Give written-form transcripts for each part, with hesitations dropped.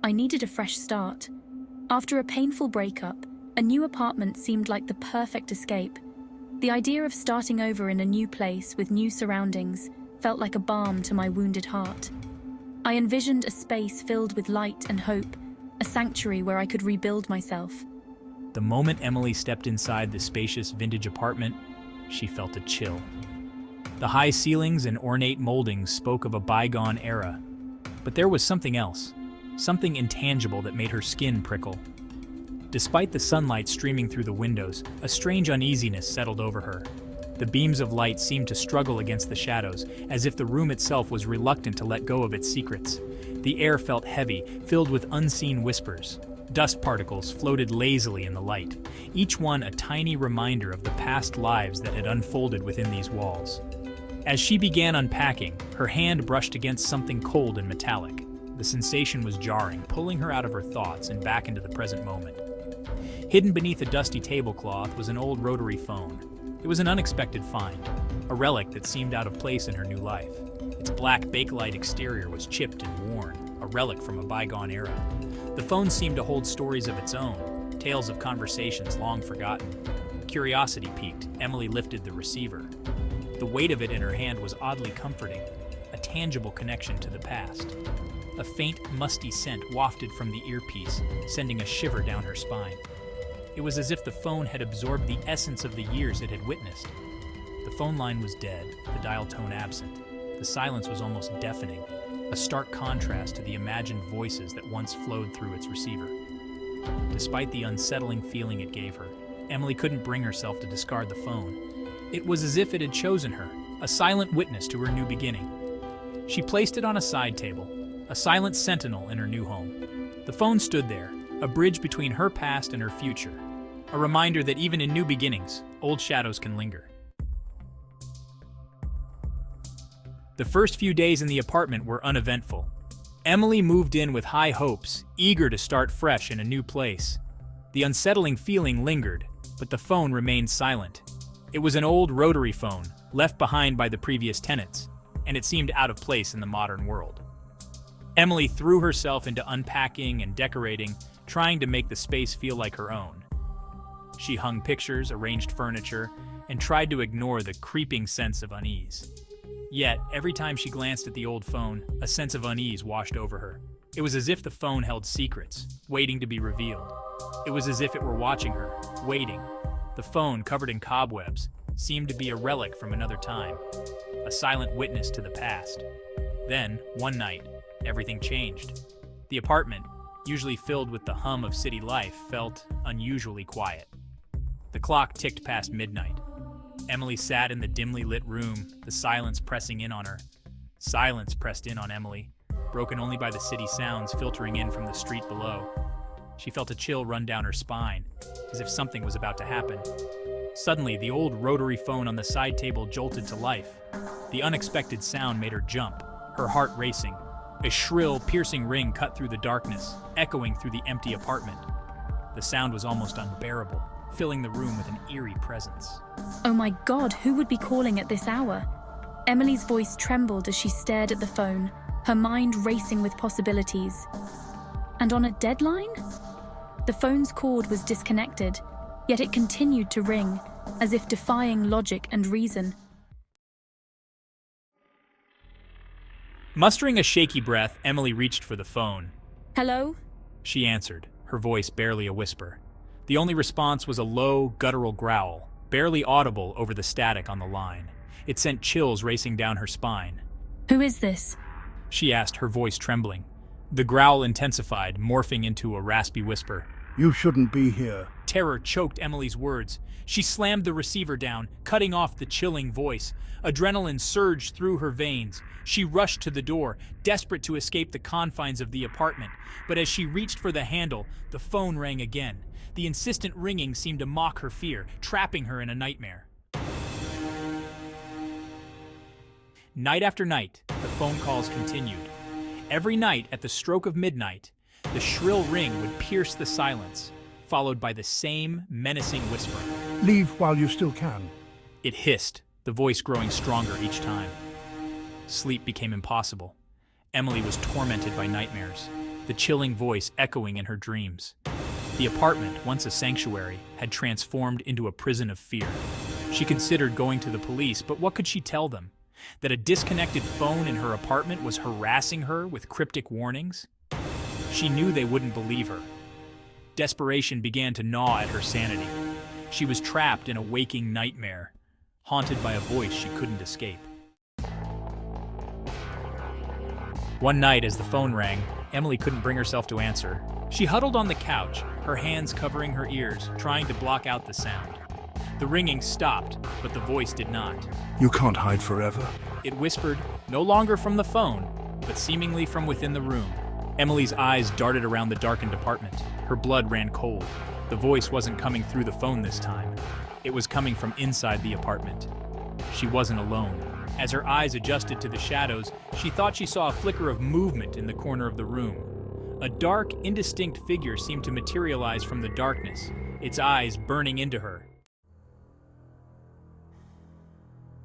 I needed a fresh start. After a painful breakup, a new apartment seemed like the perfect escape. The idea of starting over in a new place with new surroundings felt like a balm to my wounded heart. I envisioned a space filled with light and hope, a sanctuary where I could rebuild myself. The moment Emily stepped inside the spacious vintage apartment, she felt a chill. The high ceilings and ornate moldings spoke of a bygone era. But there was something else, something intangible that made her skin prickle. Despite the sunlight streaming through the windows, a strange uneasiness settled over her. The beams of light seemed to struggle against the shadows, as if the room itself was reluctant to let go of its secrets. The air felt heavy, filled with unseen whispers. Dust particles floated lazily in the light, each one a tiny reminder of the past lives that had unfolded within these walls. As she began unpacking, her hand brushed against something cold and metallic. The sensation was jarring, pulling her out of her thoughts and back into the present moment. Hidden beneath a dusty tablecloth was an old rotary phone. It was an unexpected find, a relic that seemed out of place in her new life. Its black bakelite exterior was chipped and worn, a relic from a bygone era. The phone seemed to hold stories of its own, tales of conversations long forgotten. Curiosity piqued, Emily lifted the receiver. The weight of it in her hand was oddly comforting, a tangible connection to the past. A faint, musty scent wafted from the earpiece, sending a shiver down her spine. It was as if the phone had absorbed the essence of the years it had witnessed. The phone line was dead, the dial tone absent. The silence was almost deafening, a stark contrast to the imagined voices that once flowed through its receiver. Despite the unsettling feeling it gave her, Emily couldn't bring herself to discard the phone. It was as if it had chosen her, a silent witness to her new beginning. She placed it on a side table, a silent sentinel in her new home. The phone stood there, a bridge between her past and her future, a reminder that even in new beginnings, old shadows can linger. The first few days in the apartment were uneventful. Emily moved in with high hopes, eager to start fresh in a new place. The unsettling feeling lingered, but the phone remained silent. It was an old rotary phone, left behind by the previous tenants, and it seemed out of place in the modern world. Emily threw herself into unpacking and decorating, trying to make the space feel like her own. She hung pictures, arranged furniture, and tried to ignore the creeping sense of unease. Yet, every time she glanced at the old phone, a sense of unease washed over her. It was as if the phone held secrets, waiting to be revealed. It was as if it were watching her, waiting. The phone, covered in cobwebs, seemed to be a relic from another time, a silent witness to the past. Then, one night, everything changed. The apartment, usually filled with the hum of city life, felt unusually quiet. The clock ticked past midnight. Emily sat in the dimly lit room, the silence pressing in on her. Silence pressed in on Emily, broken only by the city sounds filtering in from the street below. She felt a chill run down her spine, as if something was about to happen. Suddenly, the old rotary phone on the side table jolted to life. The unexpected sound made her jump, her heart racing. A shrill, piercing ring cut through the darkness, echoing through the empty apartment. The sound was almost unbearable, filling the room with an eerie presence. Oh my God, who would be calling at this hour? Emily's voice trembled as she stared at the phone, her mind racing with possibilities. And on a deadline? The phone's cord was disconnected, yet it continued to ring, as if defying logic and reason. Mustering a shaky breath, Emily reached for the phone. Hello? She answered, her voice barely a whisper. The only response was a low, guttural growl, barely audible over the static on the line. It sent chills racing down her spine. Who is this? She asked, her voice trembling. The growl intensified, morphing into a raspy whisper. You shouldn't be here. Terror choked Emily's words. She slammed the receiver down, cutting off the chilling voice. Adrenaline surged through her veins. She rushed to the door, desperate to escape the confines of the apartment. But as she reached for the handle, the phone rang again. The insistent ringing seemed to mock her fear, trapping her in a nightmare. Night after night, the phone calls continued. Every night at the stroke of midnight, the shrill ring would pierce the silence, followed by the same menacing whisper. Leave while you still can. It hissed, the voice growing stronger each time. Sleep became impossible. Emily was tormented by nightmares. the chilling voice echoing in her dreams. The apartment, once a sanctuary, had transformed into a prison of fear. She considered going to the police, but what could she tell them? That a disconnected phone in her apartment was harassing her with cryptic warnings? She knew they wouldn't believe her. Desperation began to gnaw at her sanity. She was trapped in a waking nightmare, haunted by a voice she couldn't escape. One night, as the phone rang, Emily couldn't bring herself to answer. She huddled on the couch, her hands covering her ears, trying to block out the sound. The ringing stopped, but the voice did not. You can't hide forever. It whispered, no longer from the phone, but seemingly from within the room. Emily's eyes darted around the darkened apartment. Her blood ran cold. The voice wasn't coming through the phone this time. It was coming from inside the apartment. She wasn't alone. As her eyes adjusted to the shadows, she thought she saw a flicker of movement in the corner of the room. A dark, indistinct figure seemed to materialize from the darkness, its eyes burning into her.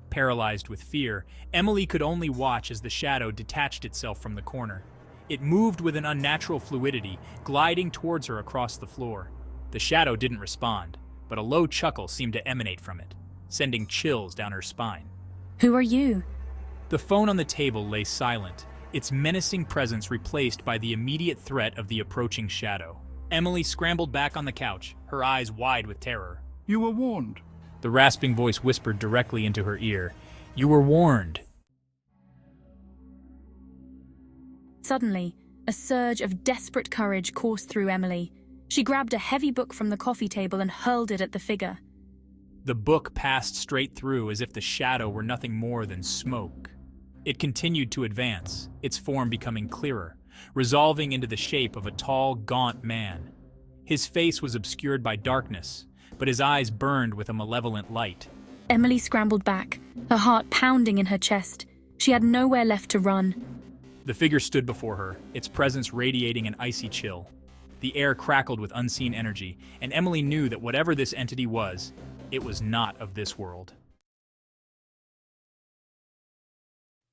Paralyzed with fear, Emily could only watch as the shadow detached itself from the corner. It moved with an unnatural fluidity, gliding towards her across the floor. The shadow didn't respond, but a low chuckle seemed to emanate from it, sending chills down her spine. Who are you? The phone on the table lay silent, its menacing presence replaced by the immediate threat of the approaching shadow. Emily scrambled back on the couch, her eyes wide with terror. You were warned. The rasping voice whispered directly into her ear. You were warned. Suddenly, a surge of desperate courage coursed through Emily. She grabbed a heavy book from the coffee table and hurled it at the figure. The book passed straight through as if the shadow were nothing more than smoke. It continued to advance, its form becoming clearer, resolving into the shape of a tall, gaunt man. His face was obscured by darkness, but his eyes burned with a malevolent light. Emily scrambled back, her heart pounding in her chest. She had nowhere left to run. The figure stood before her, its presence radiating an icy chill. The air crackled with unseen energy, and Emily knew that whatever this entity was, it was not of this world.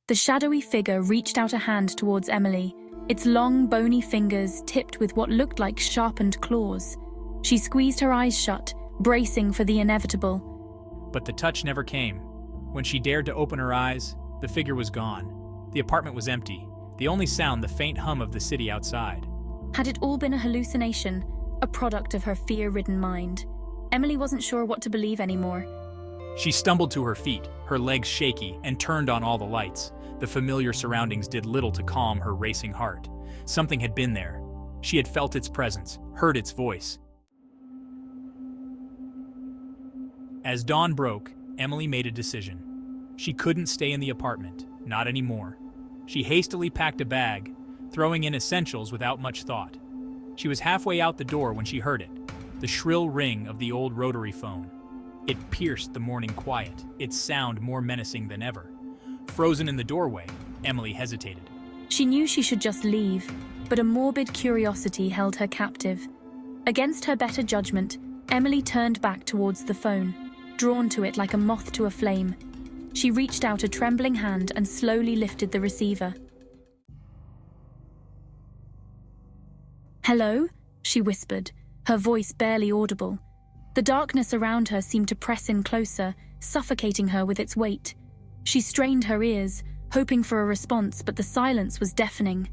The shadowy figure reached out a hand towards Emily, its long, bony fingers tipped with what looked like sharpened claws. She squeezed her eyes shut, bracing for the inevitable. But the touch never came. When she dared to open her eyes, the figure was gone. The apartment was empty, the only sound the faint hum of the city outside. Had it all been a hallucination, a product of her fear-ridden mind? Emily wasn't sure what to believe anymore. She stumbled to her feet, her legs shaky, and turned on all the lights. The familiar surroundings did little to calm her racing heart. Something had been there. She had felt its presence, heard its voice. As dawn broke, Emily made a decision. She couldn't stay in the apartment, not anymore. She hastily packed a bag, throwing in essentials without much thought. She was halfway out the door when she heard it, the shrill ring of the old rotary phone. It pierced the morning quiet, its sound more menacing than ever. Frozen in the doorway, Emily hesitated. She knew she should just leave, but a morbid curiosity held her captive. Against her better judgment, Emily turned back towards the phone, drawn to it like a moth to a flame. She reached out a trembling hand and slowly lifted the receiver. "Hello?" she whispered, her voice barely audible. The darkness around her seemed to press in closer, suffocating her with its weight. She strained her ears, hoping for a response, but the silence was deafening.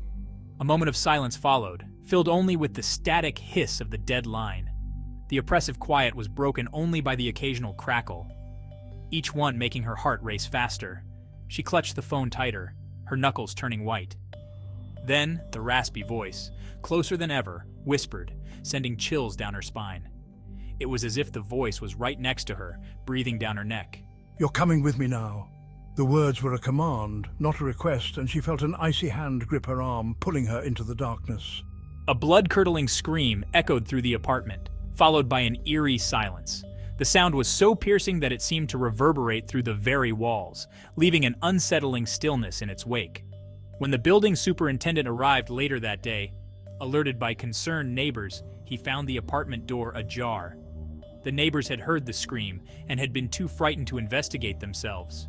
A moment of silence followed, filled only with the static hiss of the dead line. The oppressive quiet was broken only by the occasional crackle, each one making her heart race faster. She clutched the phone tighter, her knuckles turning white. Then, the raspy voice, closer than ever, whispered, sending chills down her spine. It was as if the voice was right next to her, breathing down her neck. You're coming with me now. The words were a command, not a request, and she felt an icy hand grip her arm, pulling her into the darkness. A blood-curdling scream echoed through the apartment, followed by an eerie silence. The sound was so piercing that it seemed to reverberate through the very walls, leaving an unsettling stillness in its wake. When the building superintendent arrived later that day, alerted by concerned neighbors, he found the apartment door ajar. The neighbors had heard the scream and had been too frightened to investigate themselves.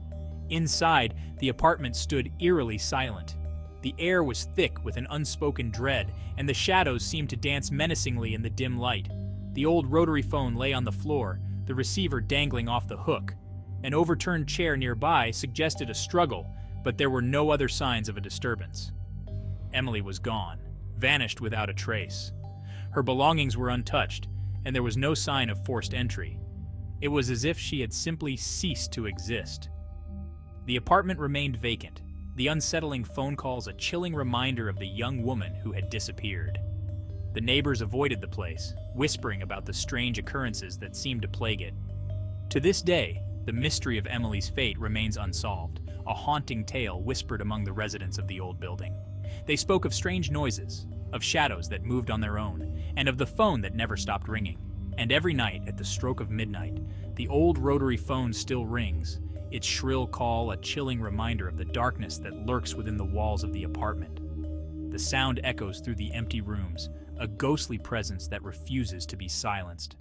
Inside, the apartment stood eerily silent. The air was thick with an unspoken dread, and the shadows seemed to dance menacingly in the dim light. The old rotary phone lay on the floor, the receiver dangling off the hook. An overturned chair nearby suggested a struggle, but there were no other signs of a disturbance. Emily was gone, vanished without a trace. Her belongings were untouched, and there was no sign of forced entry. It was as if she had simply ceased to exist. The apartment remained vacant, the unsettling phone calls a chilling reminder of the young woman who had disappeared. The neighbors avoided the place, whispering about the strange occurrences that seemed to plague it. To this day, the mystery of Emily's fate remains unsolved, a haunting tale whispered among the residents of the old building. They spoke of strange noises, of shadows that moved on their own, and of the phone that never stopped ringing. And every night, at the stroke of midnight, the old rotary phone still rings, its shrill call a chilling reminder of the darkness that lurks within the walls of the apartment. The sound echoes through the empty rooms, a ghostly presence that refuses to be silenced.